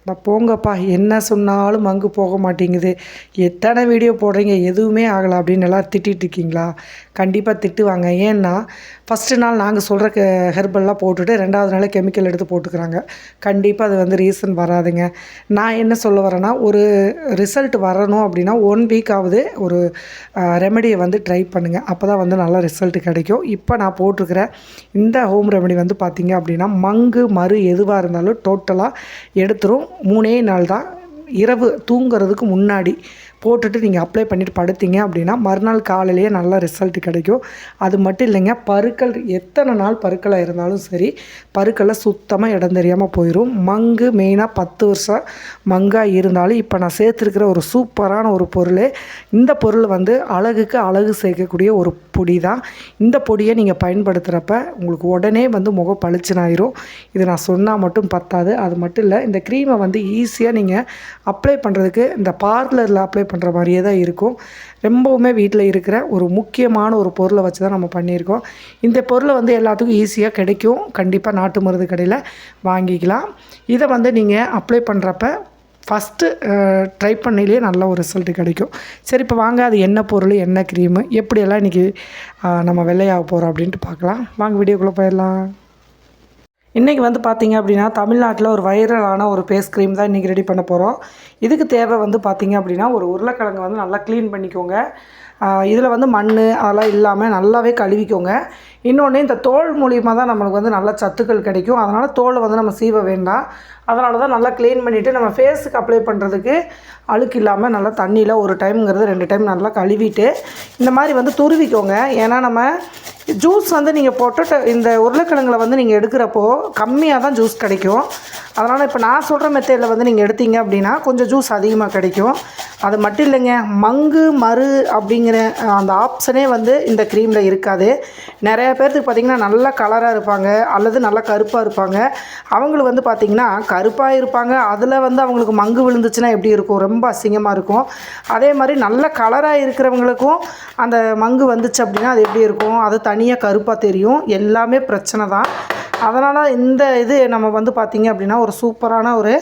நான் போங்கப்பா என்ன சொன்னாலும் மங்கு போக மாட்டேங்குது, எத்தனை வீடியோ போடுறீங்க எதுவுமே ஆகலை அப்படின்னு எல்லாம் திட்டிகிட்டு இருக்கீங்களா? கண்டிப்பாக திட்டுவாங்க. ஏன்னா ஃபஸ்ட்டு நாள் நாங்கள் சொல்கிற ஹெர்பல்லாம் போட்டுட்டு 2வது நாளே கெமிக்கல் எடுத்து போட்டுக்கிறாங்க. கண்டிப்பாக அது வந்து ரீசன் வராதுங்க. நான் என்ன சொல்ல வரேன்னா, ஒரு ரிசல்ட் வரணும் அப்படின்னா 1 வீக்காவது ஒரு ரெமெடியை வந்து ட்ரை பண்ணுங்கள். அப்போ தான் வந்து நல்ல ரிசல்ட் கிடைக்கும். இப்போ நான் போட்டிருக்கிற இந்த ஹோம் ரெமெடி வந்து பார்த்திங்க அப்படின்னா மங்கு மறு எதுவாக இருந்தாலும் டோட்டலாக எடுத்துரும். 3 நாள் தான். இரவு தூங்குறதுக்கு முன்னாடி போட்டுட்டு நீங்கள் அப்ளை பண்ணிவிட்டு படுத்தீங்க அப்படின்னா மறுநாள் காலையிலேயே நல்ல ரிசல்ட் கிடைக்கும். அது மட்டும் இல்லைங்க, பருக்கள் எத்தனை நாள் பருக்களாக இருந்தாலும் சரி, பருக்களை சுத்தமாக இடம் தெரியாமல் போயிடும். மங்கு மெயினாக 10 வருஷம் மங்காக இருந்தாலும் இப்போ நான் சேர்த்துருக்கிற ஒரு சூப்பரான ஒரு பொருள். இந்த பொருள் வந்து அழகுக்கு அழகு சேர்க்கக்கூடிய ஒரு பொடி தான். இந்த பொடியை நீங்கள் பயன்படுத்துகிறப்ப உங்களுக்கு உடனே வந்து முகம் பளிச்சுனாயிரும். இது நான் சொன்னால் மட்டும் பத்தாது. அது மட்டும் இல்லை, இந்த க்ரீமை வந்து ஈஸியாக நீங்கள் அப்ளை பண்ணுறதுக்கு இந்த பார்லரில் அப்ளை பண்ணுற மாதிரியே தான் இருக்கும். ரொம்பவுமே வீட்டில் இருக்கிற ஒரு முக்கியமான ஒரு பொருளை வச்சு தான் நம்ம பண்ணியிருக்கோம். இந்த பொருளை வந்து எல்லாத்துக்கும் ஈஸியாக கிடைக்கும். கண்டிப்பாக நாட்டு மருந்து கடையில் வாங்கிக்கலாம். இதை வந்து நீங்கள் அப்ளை பண்ணுறப்ப ஃபஸ்ட்டு ட்ரை பண்ணிலேயே நல்ல ஒரு ரிசல்ட்டு கிடைக்கும். சரி, இப்போ வாங்க அது என்ன பொருள், என்ன க்ரீமு, எப்படியெல்லாம் இன்றைக்கி நம்ம வெள்ளையாக போகிறோம் அப்படின்ட்டு பார்க்கலாம். வாங்க வீடியோக்குள்ளே போயிடலாம். இன்றைக்கி வந்து பார்த்திங்க அப்படின்னா தமிழ்நாட்டில் ஒரு வைரலான ஒரு ஃபேஸ் க்ரீம் தான் இன்றைக்கி ரெடி பண்ண போகிறோம். இதுக்கு தேவை வந்து பார்த்திங்க அப்படின்னா ஒரு உருளைக்கிழங்கு வந்து நல்லா க்ளீன் பண்ணிக்கோங்க. இதில் வந்து மண் அதெல்லாம் இல்லாமல் நல்லாவே கழுவிக்கோங்க. இன்னொன்று, இந்த தோல் மூலியமாக தான் நம்மளுக்கு வந்து நல்ல சத்துக்கள் கிடைக்கும். அதனால் தோலை வந்து நம்ம சீவ வேண்டாம். அதனால தான் நல்லா க்ளீன் பண்ணிவிட்டு நம்ம ஃபேஸுக்கு அப்ளை பண்ணுறதுக்கு அழுக்கு இல்லாமல் நல்லா தண்ணியில் 1 டைம்ங்கிறது 2 டைம் நல்லா கழுவிட்டு இந்த மாதிரி வந்து துருவிக்கோங்க. ஏன்னா நம்ம ஜூஸ் வந்து நீங்கள் போட்டு இந்த உருளைக்கிழங்குல வந்து நீங்கள் எடுக்கிறப்போ கம்மியாக தான் ஜூஸ் கிடைக்கும். அதனால் இப்போ நான் சொல்கிற மெத்தேடில் வந்து நீங்கள் எடுத்தீங்க அப்படின்னா கொஞ்சம் ஜூஸ் அதிகமாக கிடைக்கும். அது மட்டும் இல்லைங்க, மங்கு மறு அப்படிங்கிற அந்த ஆப்ஷனே வந்து இந்த க்ரீமில் இருக்காது. நிறைய பேர்த்துக்கு பார்த்திங்கன்னா நல்லா கலராக இருப்பாங்க அல்லது நல்லா கருப்பாக இருப்பாங்க. அவங்களுக்கு வந்து பார்த்திங்கன்னா கருப்பாக இருப்பாங்க, அதில் வந்து அவங்களுக்கு மங்கு விழுந்துச்சுன்னா எப்படி இருக்கும், ரொம்ப அசிங்கமாக இருக்கும். அதே மாதிரி நல்ல கலராக இருக்கிறவங்களுக்கும் அந்த மங்கு வந்துச்சு அப்படின்னா அது எப்படி இருக்கும், அது தனியாக கருப்பாக தெரியும். எல்லாமே பிரச்சனை தான். அதனால் இந்த இது நம்ம வந்து பார்த்திங்க அப்படின்னா ஒரு சூப்பரான ஒரு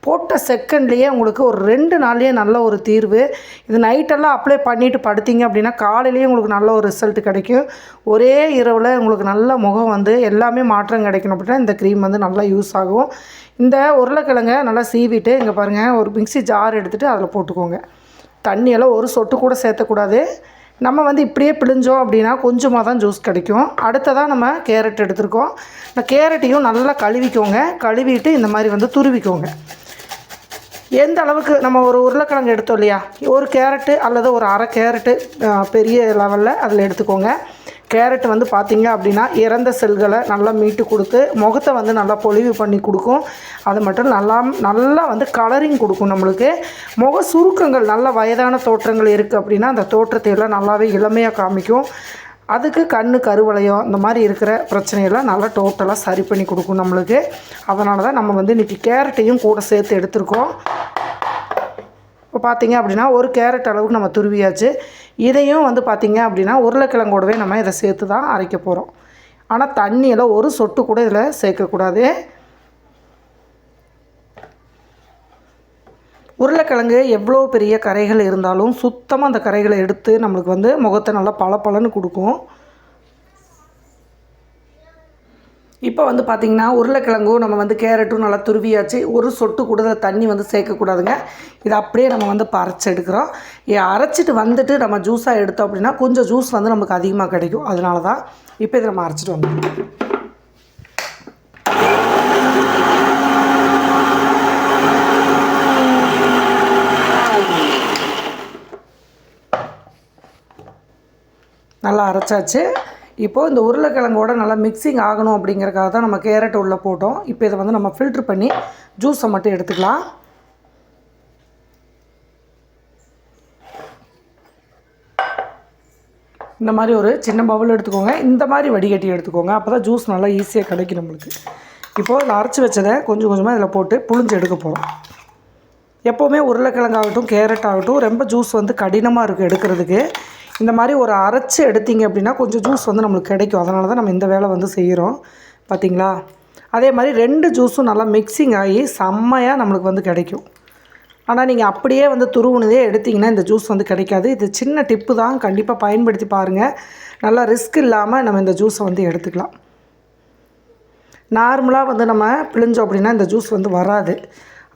போட்ட செகண்ட்லேயே உங்களுக்கு ஒரு 2 நாள்லேயே நல்ல ஒரு தீர்வு. இது நைட்டெல்லாம் அப்ளை பண்ணிவிட்டு படுத்திங்க அப்படின்னா காலையிலேயே உங்களுக்கு நல்ல ஒரு ரிசல்ட் கிடைக்கும். ஒரே இரவில் உங்களுக்கு நல்ல முகம் வந்து எல்லாமே மாற்றம் கிடைக்கணும் அப்படின்னா இந்த க்ரீம் வந்து நல்லா யூஸ் ஆகும். இந்த உருளைக்கிழங்கை நல்லா சீவிட்டு இங்கே பாருங்கள், ஒரு மிக்ஸி ஜார் எடுத்துகிட்டு அதில் போட்டுக்கோங்க. தண்ணியெல்லாம் ஒரு சொட்டு கூட சேர்த்தக்கூடாது. நம்ம வந்து இப்படியே பிழிஞ்சோம் அப்படின்னா கொஞ்சமாக தான் ஜூஸ் கிடைக்கும். அடுத்ததாக நம்ம கேரட் எடுத்துருக்கோம். இந்த கேரட்டையும் நல்லா கழுவிக்கோங்க. கழுவிட்டு இந்த மாதிரி வந்து துருவிக்கோங்க. எந்த அளவுக்கு நம்ம ஒரு உருளைக்கிழங்கு எடுத்தோம் இல்லையா, ஒரு கேரட்டு அல்லது ஒரு அரை கேரட்டு பெரிய லெவலில் அதில் எடுத்துக்கோங்க. கேரட் வந்து பார்த்திங்க அப்படின்னா இறந்த செல்களை நல்லா மீட்டு கொடுத்து முகத்தை வந்து நல்லா பொலிவு பண்ணி கொடுக்கும். அது மட்டும் நல்லா வந்து கலரிங் கொடுக்கும். நம்மளுக்கு முக சுருக்கங்கள், நல்ல வயதான தோற்றங்கள் இருக்குது அப்படின்னா அந்த தோற்றத்தை எல்லாம் நல்லாவே இளமையாக காமிக்கும். அதுக்கு கருவளையம் இந்த மாதிரி இருக்கிற பிரச்சனையெல்லாம் நல்லா டோட்டலாக சரி பண்ணி கொடுக்கும் நம்மளுக்கு. அதனால தான் நம்ம வந்து இன்றைக்கி கேரட்டையும் கூட சேர்த்து எடுத்துருக்கோம். இப்போ பார்த்திங்க அப்படின்னா ஒரு கேரட் அளவுக்கு நம்ம துருவியாச்சு. இதையும் வந்து பார்த்திங்க அப்படின்னா உருளைக்கிழங்கோடவே நம்ம இதை சேர்த்து தான் அரைக்க போகிறோம். ஆனால் தண்ணியெல்லாம் ஒரு சொட்டு கூட இதில் சேர்க்கக்கூடாது. உருளைக்கிழங்கு எவ்வளோ பெரிய கரைகள் இருந்தாலும் சுத்தமாக அந்த கரைகளை எடுத்து நம்மளுக்கு வந்து முகத்தை நல்லா பளபளன்னு கொடுக்கும். இப்போ வந்து பார்த்திங்கன்னா உருளைக்கிழங்கும் நம்ம வந்து கேரட்டும் நல்லா துருவியாச்சு. ஒரு சொட்டு கூட தண்ணி வந்து சேர்க்கக்கூடாதுங்க. இதை அப்படியே நம்ம வந்து அரைச்சி எடுக்கிறோம். அரைச்சிட்டு வந்துட்டு நம்ம ஜூஸாக எடுத்தோம் அப்படின்னா கொஞ்சம் ஜூஸ் வந்து நமக்கு அதிகமாக கிடைக்கும். அதனால தான் இப்போ இதை நம்ம அரைச்சிட்டு வந்தோம். நல்லா அரைச்சாச்சு. இப்போது இந்த உருளைக்கிழங்கோட நல்லா மிக்சிங் ஆகணும் அப்படிங்கிறக்காக தான் நம்ம கேரட் உள்ளே போட்டோம். இப்போ இதை வந்து நம்ம ஃபில்ட்ரு பண்ணி ஜூஸை மட்டும் எடுத்துக்கலாம். இந்த மாதிரி ஒரு சின்ன பவுல் எடுத்துக்கோங்க. இந்த மாதிரி வடிகட்டி எடுத்துக்கோங்க. அப்போ தான் ஜூஸ் நல்லா ஈஸியாக கிடைக்கும் நம்மளுக்கு. இப்போது இதில் அரைச்சி வச்சதை கொஞ்சம் கொஞ்சமாக இதில் போட்டு புழிஞ்சு எடுக்க போகிறோம். எப்போவுமே உருளைக்கிழங்காகட்டும் கேரட் ஆகட்டும் ரொம்ப ஜூஸ் வந்து கடினமாக இருக்குது எடுக்கிறதுக்கு. இந்த மாதிரி ஒரு அரைச்சி எடுத்திங்க அப்படின்னா கொஞ்சம் ஜூஸ் வந்து நம்மளுக்கு கிடைக்கும். அதனால தான் நம்ம இந்த வேலை வந்து செய்கிறோம். பார்த்திங்களா, அதே மாதிரி 2 ஜூஸும் நல்லா மிக்சிங் ஆகி செம்மையாக நம்மளுக்கு வந்து கிடைக்கும். ஆனால் நீங்கள் அப்படியே வந்து துருவுனதே எடுத்திங்கன்னா இந்த ஜூஸ் வந்து கிடைக்காது. இது சின்ன டிப்பு தான், கண்டிப்பாக பயன்படுத்தி பாருங்கள். நல்லா ரிஸ்க் இல்லாமல் நம்ம இந்த ஜூஸை வந்து எடுத்துக்கலாம். நார்மலாக வந்து நம்ம பிழிஞ்சோம் அப்படின்னா இந்த ஜூஸ் வந்து வராது.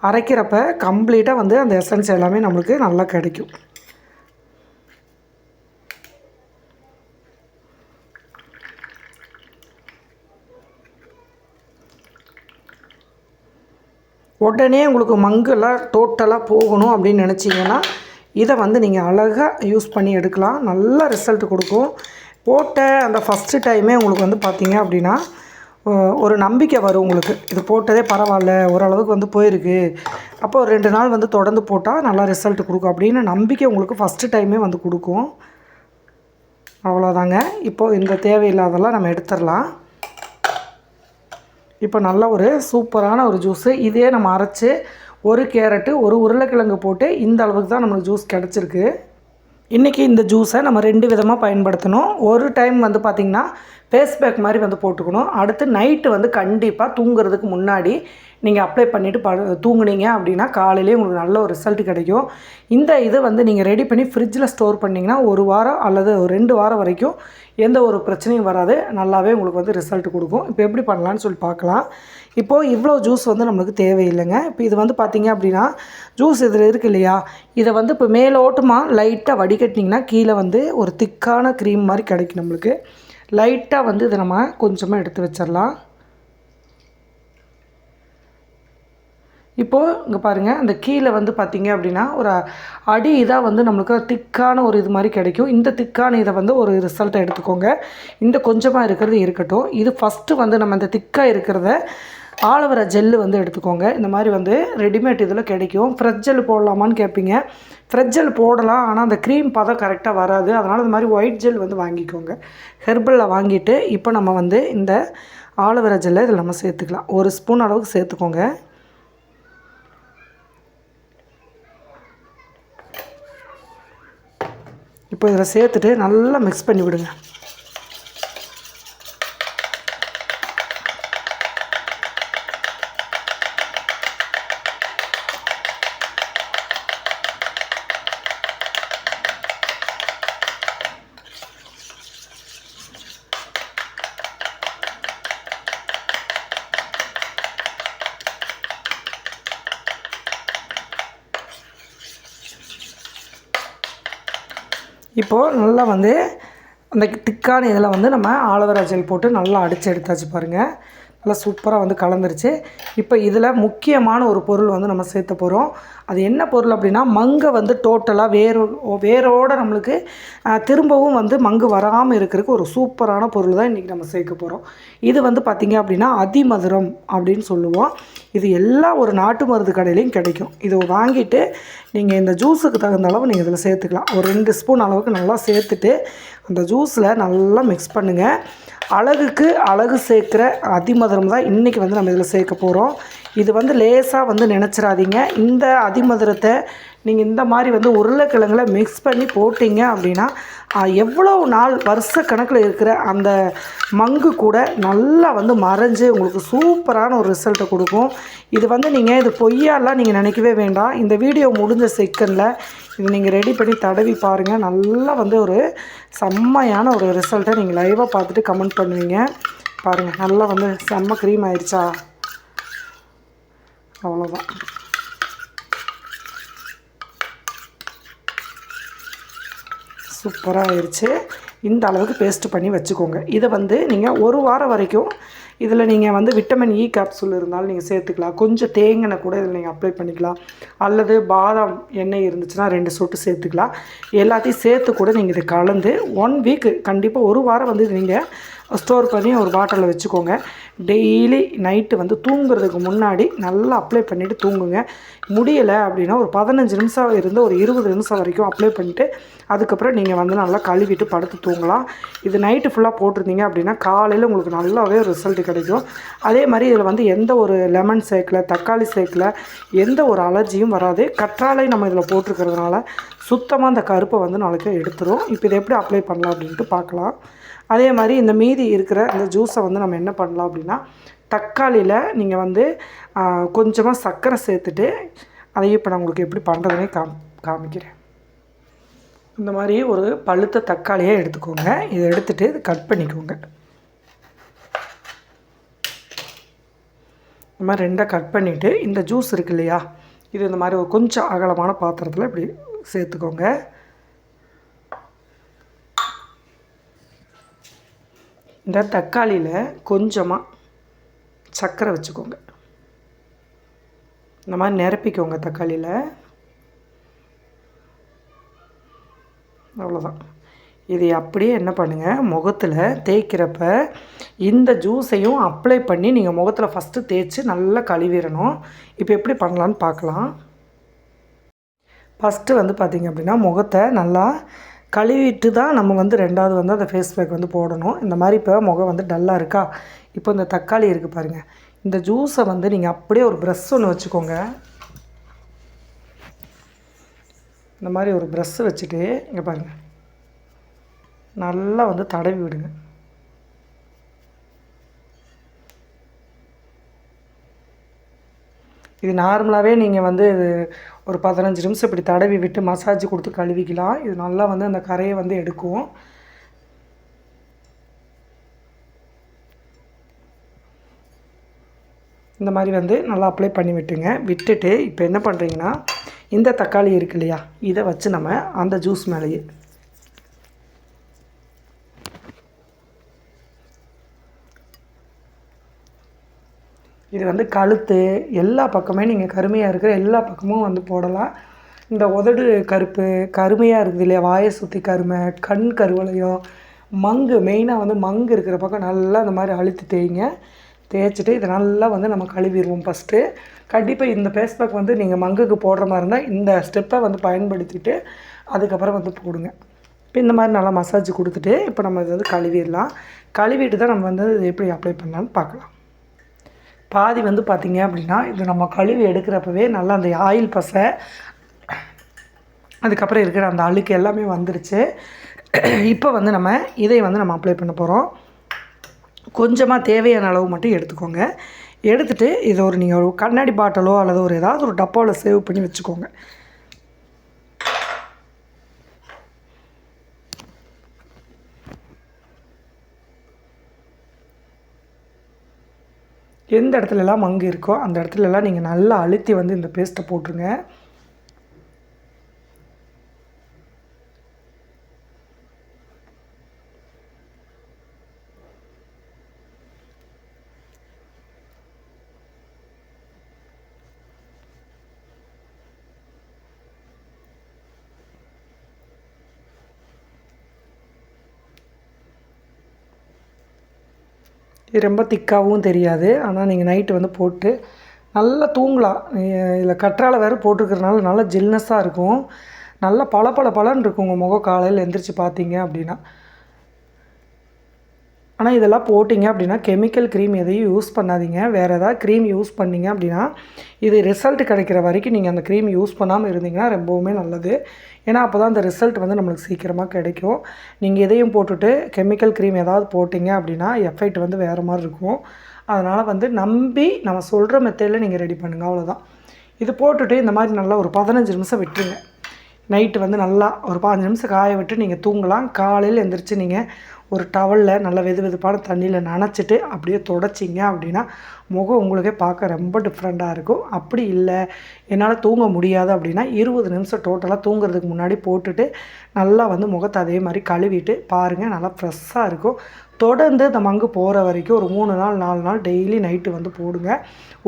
அரைக்கிறப்ப கம்ப்ளீட்டாக வந்து அந்த எசன்ஸ் எல்லாமே நம்மளுக்கு நல்லா கிடைக்கும். உடனே உங்களுக்கு மங்கெல்லாம் டோட்டலாக போகணும் அப்படின்னு நினச்சிங்கன்னா இதை வந்து நீங்கள் அழகாக யூஸ் பண்ணி எடுக்கலாம். நல்ல ரிசல்ட் கொடுக்கும். போட்ட அந்த ஃபஸ்ட்டு டைமே உங்களுக்கு வந்து பார்த்திங்க அப்படின்னா ஒரு நம்பிக்கை வரும் உங்களுக்கு. இது போட்டதே பரவாயில்ல, ஓரளவுக்கு வந்து போயிருக்கு, அப்போ ஒரு 2 நாள் வந்து தொடர்ந்து போட்டால் நல்லா ரிசல்ட் கொடுக்கும் அப்படின்னு நம்பிக்கை உங்களுக்கு ஃபஸ்ட்டு டைமே வந்து கொடுக்கும். அவ்வளோதாங்க. இப்போது இந்த தேவையில்லாதெல்லாம் நம்ம எடுத்துடலாம். இப்போ நல்ல ஒரு சூப்பரான ஒரு ஜூஸு. இதே நம்ம அரைச்சி 1 கேரட்டு 1 உருளைக்கிழங்கு போட்டு இந்த அளவுக்கு தான் நம்மளுக்கு ஜூஸ் கிடச்சிருக்கு. இன்றைக்கி இந்த ஜூஸை நம்ம 2 விதமாக பயன்படுத்தணும். ஒரு டைம் வந்து பார்த்திங்கன்னா ஃபேஸ் பேக் மாதிரி வந்து போட்டுக்கணும். அடுத்து நைட்டு வந்து கண்டிப்பாக தூங்குறதுக்கு முன்னாடி நீங்கள் அப்ளை பண்ணிவிட்டு தூங்குனீங்க அப்படின்னா காலையிலேயே உங்களுக்கு நல்ல ஒரு ரிசல்ட் கிடைக்கும். இந்த இது வந்து நீங்கள் ரெடி பண்ணி ஃப்ரிட்ஜில் ஸ்டோர் பண்ணிங்கன்னா 1 வாரம் அல்லது ஒரு 2 வாரம் வரைக்கும் எந்த ஒரு பிரச்சனையும் வராது. நல்லாவே உங்களுக்கு வந்து ரிசல்ட் கொடுக்கும். இப்போ எப்படி பண்ணலான்னு சொல்லி பார்க்கலாம். இப்போது இவ்வளோ ஜூஸ் வந்து நம்மளுக்கு தேவையில்லைங்க. இப்போ இது வந்து பார்த்திங்க அப்படின்னா ஜூஸ் இதில் இருக்குது இல்லையா, இதை வந்து இப்போ மேலோட்டமாக லைட்டாக வடிகட்டினீங்கன்னா கீழே வந்து ஒரு திக்கான க்ரீம் மாதிரி கிடைக்கும் நம்மளுக்கு. லைட்டாக வந்து இதை நம்ம கொஞ்சமாக எடுத்து வச்சிடலாம். இப்போது இங்கே பாருங்கள், அந்த கீழே வந்து பார்த்திங்க அப்படின்னா ஒரு அடி இதாக வந்து நம்மளுக்கு திக்கான ஒரு இது மாதிரி கிடைக்கும். இந்த திக்கான இதை வந்து ஒரு ரிசல்ட்டை எடுத்துக்கோங்க. இந்த கொஞ்சமாக இருக்கிறது இருக்கட்டும். இது ஃபஸ்ட்டு வந்து நம்ம இந்த திக்காக இருக்கிறத ஆலோவேரா ஜெல்லு வந்து எடுத்துக்கோங்க. இந்த மாதிரி வந்து ரெடிமேட் இதில் கிடைக்கும். ஃப்ரெஷ் ஜெல் போடலாமான்னு கேட்பீங்க. ஃப்ரெஷ் ஜெல் போடலாம், ஆனால் அந்த க்ரீம் பதம் கரெக்டாக வராது. அதனால் இந்த மாதிரி ஒயிட் ஜெல் வந்து வாங்கிக்கோங்க. ஹெர்பலில் வாங்கிட்டு இப்போ நம்ம வந்து இந்த ஆலோவேரா ஜெல்லை இதில் நம்ம சேர்த்துக்கலாம். 1 ஸ்பூன் அளவுக்கு சேர்த்துக்கோங்க. இப்போ இதில் சேர்த்துட்டு நல்லா மிக்ஸ் பண்ணி விடுங்க. இப்போது நல்லா வந்து அந்த திக்கான இதில் வந்து நம்ம ஆலோவேரா ஜெல் போட்டு நல்லா அடித்து எடுத்தாச்சு பாருங்கள். நல்லா சூப்பராக வந்து கலந்துருச்சு. இப்போ இதில் முக்கியமான ஒரு பொருள் வந்து நம்ம சேர்த்த போகிறோம். அது என்ன பொருள் அப்படின்னா, மங்கை வந்து டோட்டலாக வேரோடு நம்மளுக்கு திரும்பவும் வந்து மங்கு வராமல் இருக்கிறதுக்கு ஒரு சூப்பரான பொருள் தான் இன்றைக்கி நம்ம சேர்க்க போகிறோம். இது வந்து பார்த்திங்க அப்படின்னா அதிமதுரம் அப்படின்னு சொல்லுவோம். இது எல்லா ஒரு நாட்டு மருந்து கடையிலையும் கிடைக்கும். இது வாங்கிட்டு நீங்கள் இந்த ஜூஸுக்கு தகுந்த அளவு நீங்கள் இதில் சேர்த்துக்கலாம். ஒரு 2 ஸ்பூன் அளவுக்கு நல்லா சேர்த்துட்டு அந்த ஜூஸில் நல்லா மிக்ஸ் பண்ணுங்கள். அழகுக்கு அழகு சேர்க்குற அதிமதுரம் தான் இன்றைக்கி வந்து நம்ம இதில் சேர்க்க போகிறோம். இது வந்து லேசாக வந்து நினச்சிடாதீங்க. இந்த அதிமதுரத்தை நீங்கள் இந்த மாதிரி வந்து உருளைக்கிழங்குல மிக்ஸ் பண்ணி போட்டிங்க அப்படின்னா எவ்வளோ நாள் வருஷ கணக்கில் இருக்கிற அந்த மங்கு கூட நல்லா வந்து மறைஞ்சு உங்களுக்கு சூப்பரான ஒரு ரிசல்ட்டை கொடுக்கும். இது வந்து நீங்கள் இது பொய்யாலாம் நீங்கள் நினைக்கவே வேண்டாம். இந்த வீடியோ முடிஞ்ச செகண்டில் இது நீங்கள் ரெடி பண்ணி தடவி பாருங்கள். நல்லா வந்து ஒரு செம்மையான ஒரு ரிசல்ட்டை நீங்கள் லைவாக பார்த்துட்டு கமெண்ட் பண்ணுவீங்க. பாருங்கள், நல்லா வந்து செம்ம க்ரீம் ஆயிடுச்சா, அவ்வளோதான். சூப்பராக ஆயிடுச்சு. இந்த அளவுக்கு பேஸ்ட்டு பண்ணி வச்சுக்கோங்க. இதை வந்து நீங்கள் 1 வாரம் வரைக்கும் இதில் நீங்கள் வந்து விட்டமின் இ கேப்சூல் இருந்தாலும் நீங்கள் சேர்த்துக்கலாம். கொஞ்சம் தேங்காய் கூட இதில் நீங்கள் அப்ளை பண்ணிக்கலாம். அல்லது பாதாம் எண்ணெய் இருந்துச்சுன்னா 2 சொட்டு சேர்த்துக்கலாம். எல்லாத்தையும் சேர்த்து கூட நீங்கள் இதை கலந்து 1 வீக்கு கண்டிப்பாக 1 வாரம் வந்து இது நீங்கள் ஸ்டோர் பண்ணி ஒரு பாட்டிலில் வச்சுக்கோங்க. டெய்லி நைட்டு வந்து தூங்குறதுக்கு முன்னாடி நல்லா அப்ளை பண்ணிவிட்டு தூங்குங்க. முடியலை அப்படின்னா ஒரு 15 நிமிஷம் இருந்து ஒரு 20 நிமிஷம் வரைக்கும் அப்ளை பண்ணிவிட்டு அதுக்கப்புறம் நீங்கள் வந்து நல்லா கழுவிட்டு படுத்து தூங்கலாம். இது நைட்டு ஃபுல்லாக போட்டிருந்தீங்க அப்படின்னா காலையில் உங்களுக்கு நல்லாவே ரிசல்ட் கிடைக்கும். அதே மாதிரி இதில் வந்து எந்த ஒரு லெமன் சேர்க்கல, தக்காளி சேர்க்கல, எந்த ஒரு அலர்ஜியும் வராது. கற்றாழை நம்ம இதில் போட்டிருக்கிறதுனால சுத்தமாக அந்த கருப்பை வந்து நாளைக்கு எடுத்துரும். இப்போ இதை எப்படி அப்ளை பண்ணலாம் அப்படின்ட்டு பார்க்கலாம். அதே மாதிரி இந்த மீதி இருக்கிற இந்த ஜூஸை வந்து நம்ம என்ன பண்ணலாம் அப்படின்னா தக்காளியில் நீங்கள் வந்து கொஞ்சமாக சர்க்கரை சேர்த்துட்டு அதையும் இப்போ நான் உங்களுக்கு எப்படி பண்ணுறதுனே காமிக்கிறேன். இந்த மாதிரி ஒரு பழுத்த தக்காளியை எடுத்துக்கோங்க. இதை எடுத்துகிட்டு இது கட் பண்ணிக்கோங்க. இந்த மாதிரி 2 கட் பண்ணிவிட்டு இந்த ஜூஸ் இருக்கு இல்லையா, இது இந்த மாதிரி ஒரு கொஞ்சம் அகலமான பாத்திரத்தில் இப்படி சேர்த்துக்கோங்க. இந்த தக்காளியில் கொஞ்சமாக சர்க்கரை வச்சுக்கோங்க. இந்த மாதிரி நிரப்பிக்கோங்க தக்காளியில். அவ்வளோதான். இது அப்படியே என்ன பண்ணுங்கள், முகத்தில் தேய்க்கிறப்ப இந்த ஜூஸையும் அப்ளை பண்ணி நீங்கள் முகத்தில் ஃபஸ்ட்டு தேய்ச்சி நல்லா கழுவிடணும். இப்போ எப்படி பண்ணலான்னு பார்க்கலாம். ஃபஸ்ட்டு வந்து பார்த்திங்க அப்படின்னா முகத்தை நல்லா கழுவிட்டு தான் நம்ம வந்து 2வது வந்து அந்த ஃபேஸ் பேக் வந்து போடணும். இந்த மாதிரி இப்போ முகம் வந்து டல்லாக இருக்கா, இப்போ இந்த தக்காளி இருக்குது பாருங்கள், இந்த ஜூஸை வந்து நீங்கள் அப்படியே ஒரு ப்ரஷ் ஒன்று வச்சுக்கோங்க. இந்த மாதிரி ஒரு ப்ரஷ் வச்சுட்டு இங்கே பாருங்கள் நல்லா வந்து தடவி விடுங்க. இது நார்மலாகவே நீங்கள் வந்து ஒரு 15 நிமிஷம் இப்படி தடவி விட்டு மசாஜ் கொடுத்து கழுவிக்கலாம். இது நல்லா வந்து அந்த கரையை வந்து எடுக்கும். இந்த மாதிரி வந்து நல்லா அப்ளை பண்ணி விட்டுங்க. விட்டுட்டு இப்போ என்ன பண்ணுறீங்கன்னா, இந்த தக்காளி இருக்கு இல்லையா, இதை வச்சு நம்ம அந்த ஜூஸ் மேலேயே இது வந்து கழுத்து எல்லா பக்கமே நீங்கள் கருமையாக இருக்கிற எல்லா பக்கமும் வந்து போடலாம். இந்த உதடு கருமையாக இருக்குது இல்லையா, வாயை சுற்றி கருமை, கண் கருவளையம், மங்கு மெயினாக வந்து மங்கு இருக்கிற பக்கம் நல்லா இந்த மாதிரி அழுத்தி தேய்ங்க. தேய்ச்சிட்டு இதை நல்லா வந்து நம்ம கழுவிடுவோம். ஃபஸ்ட்டு கண்டிப்பாக இந்த ஃபேஸ் பேக் வந்து நீங்கள் மங்குக்கு போடுற மாதிரி இருந்தால் இந்த ஸ்டெப்பை வந்து பயன்படுத்திட்டு அதுக்கப்புறம் வந்து போடுங்க. இப்போ இந்த மாதிரி நல்லா மசாஜ் கொடுத்துட்டு இப்போ நம்ம இதை வந்து கழுவிடலாம். கழுவிட்டு தான் நம்ம வந்து இது எப்படி அப்ளை பண்ணலான்னு பார்க்கலாம். பாதி வந்து பார்த்திங்க அப்படின்னா இது நம்ம கழுவி எடுக்கிறப்பவே நல்லா அந்த ஆயில் பசை அதுக்கப்புறம் இருக்கிற அந்த அழுக்கு எல்லாமே வந்துருச்சு. இப்போ வந்து நம்ம இதை வந்து நம்ம அப்ளை பண்ண போகிறோம். கொஞ்சமாக தேவையான அளவு மட்டும் எடுத்துக்கோங்க. எடுத்துகிட்டு இதை நீங்கள் ஒரு கண்ணாடி பாட்டிலோ அல்லது ஒரு ஏதாவது ஒரு டப்பாவில் சேவ் பண்ணி வச்சுக்கோங்க. எந்த இடத்துலலாம் மங்கு இருக்கோ அந்த இடத்துலலாம் நீங்கள் நல்லா அழுத்தி வந்து இந்த பேஸ்ட்டை போட்டுருங்க. இது ரொம்ப திக்காகவும் தெரியாது. ஆனால் நீங்கள் நைட்டு வந்து போட்டு நல்லா தூங்கலாம். இதில் கற்றாழை வேறு போட்டிருக்கிறதுனால நல்லா ஜில்னஸாக இருக்கும். நல்லா பளபளன்னு இருக்கும் உங்கள் முகம் காலையில் எந்திரிச்சு பார்த்தீங்க அப்படின்னா. ஆனால் இதெல்லாம் போட்டிங்க அப்படின்னா கெமிக்கல் க்ரீம் எதையும் யூஸ் பண்ணாதீங்க. வேறு ஏதாவது க்ரீம் யூஸ் பண்ணிங்க அப்படின்னா இது ரிசல்ட் கிடைக்கிற வரைக்கும் நீங்கள் அந்த க்ரீம் யூஸ் பண்ணாமல் இருந்தீங்கன்னா ரொம்பவுமே நல்லது. ஏன்னா அப்போ தான் அந்த ரிசல்ட் வந்து நம்மளுக்கு சீக்கிரமாக கிடைக்கும். நீங்கள் இதையும் போட்டுட்டு கெமிக்கல் க்ரீம் ஏதாவது போட்டிங்க அப்படின்னா எஃபெக்ட் வந்து வேறு மாதிரி இருக்கும். அதனால் வந்து நம்பி நம்ம சொல்கிற மெத்தடில் நீங்கள் ரெடி பண்ணுங்கள், அவ்வளோதான். இது போட்டுட்டு இந்த மாதிரி நல்லா ஒரு 15 நிமிஷம் விட்டுருங்க. நைட்டு வந்து நல்லா ஒரு 15 நிமிஷம் காய விட்டு நீங்கள் தூங்கலாம். காலையில் எந்திரிச்சு நீங்கள் ஒரு டவலில் நல்லா வெதுப்பான தண்ணியில் நனைச்சிட்டு அப்படியே துடைச்சிங்க அப்படின்னா முகம் உங்களுக்கே பார்க்க ரொம்ப டிஃப்ரெண்ட்டாக இருக்கும். அப்படி இல்லை என்னால் தூங்க முடியாது அப்படின்னா 20 நிமிஷம் டோட்டலாக தூங்குறதுக்கு முன்னாடி போட்டுட்டு நல்லா வந்து முகத்தை அதே மாதிரி கழுவிட்டு பாருங்கள், நல்லா ஃப்ரெஷ்ஷாக இருக்கும். தொடர்ந்து இந்த மங்கு போகிற வரைக்கும் ஒரு 3 நாள் 4 நாள் டெய்லி நைட்டு வந்து போடுங்க.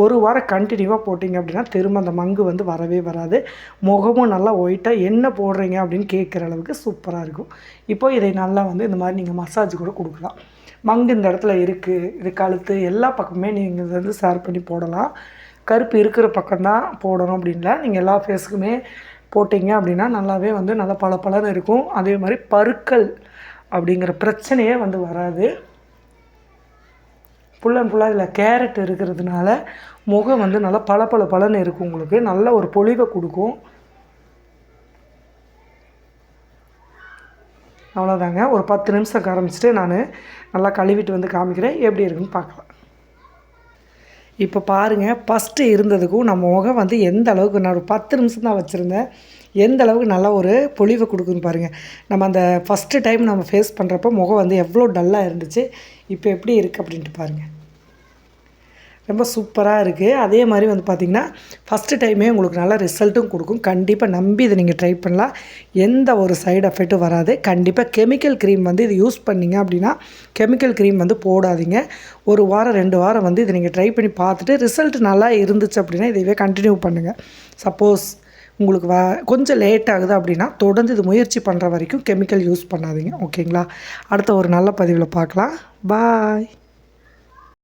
ஒரு வாரம் கண்டினியூவாக போட்டிங்க அப்படின்னா திரும்ப அந்த மங்கு வந்து வரவே வராது. முகமும் நல்லா ஒயிட்டாக என்ன போடுறீங்க அப்படின்னு கேட்குற அளவுக்கு சூப்பராக இருக்கும். இப்போ இதை நல்லா வந்து இந்த மாதிரி நீங்கள் மசாஜ் கூட கொடுக்கலாம். மங்கு இந்த இடத்துல இருக்குது, இது கழுத்து எல்லா பக்கமே நீங்கள் இதை வந்து ஷேர் பண்ணி போடலாம். கருப்பு இருக்கிற பக்கம்தான் போடணும் அப்படின்ல, நீங்கள் எல்லா ஃபேஸுக்குமே போட்டிங்க அப்படின்னா நல்லாவே வந்து நல்லா பளபளன்னு இருக்கும். அதே மாதிரி பருக்கள் அப்படிங்கிற பிரச்சனையே வந்து வராது. ஃபுல் அண்ட் ஃபுல்லாக இதில் கேரட் இருக்கிறதுனால முகம் வந்து நல்லா பளபளன்னு இருக்கும். உங்களுக்கு நல்ல ஒரு பொலிவை கொடுக்கும். அவ்வளோதாங்க. ஒரு 10 நிமிஷம் ஆரம்பிச்சுட்டு நான் நல்லா கழுவிட்டு வந்து காமிக்கிறேன், எப்படி இருக்குன்னு பார்க்கலாம். இப்போ பாருங்கள், ஃபஸ்ட்டு இருந்ததுக்கும் நம்ம முகம் வந்து எந்த அளவுக்கு நான் ஒரு 10 நிமிஷம் தான் வச்சுருந்தேன். எந்த அளவுக்கு நல்லா ஒரு பொலிவை கொடுக்குன்னு பாருங்கள். நம்ம அந்த ஃபஸ்ட்டு டைம் நம்ம ஃபேஸ் பண்ணுறப்போ முகம் வந்து எவ்வளோ டல்லாக இருந்துச்சு, இப்போ எப்படி இருக்குது அப்படின்ட்டு பாருங்கள். ரொம்ப சூப்பராக இருக்குது. அதே மாதிரி வந்து பார்த்திங்கன்னா ஃபஸ்ட்டு டைமே உங்களுக்கு நல்ல ரிசல்ட்டும் கொடுக்கும். கண்டிப்பாக நம்பி இதை நீங்கள் ட்ரை பண்ணலாம். எந்த ஒரு சைடு எஃபெக்ட்டும் வராது. கண்டிப்பாக கெமிக்கல் க்ரீம் வந்து இது யூஸ் பண்ணிங்க அப்படின்னா கெமிக்கல் க்ரீம் வந்து போடாதீங்க. 1 வாரம் 2 வாரம் வந்து இதை நீங்கள் ட்ரை பண்ணி பார்த்துட்டு ரிசல்ட் நல்லா இருந்துச்சு அப்படின்னா இதைவே கண்டினியூ பண்ணுங்கள். சப்போஸ் உங்களுக்கு கொஞ்சம் லேட் ஆகுது அப்படின்னா தொடர்ந்து இது முயற்சி பண்ணுற வரைக்கும் கெமிக்கல் யூஸ் பண்ணாதீங்க. ஓகேங்களா? அடுத்த ஒரு நல்ல பதிவில் பார்க்கலாம். பாய்.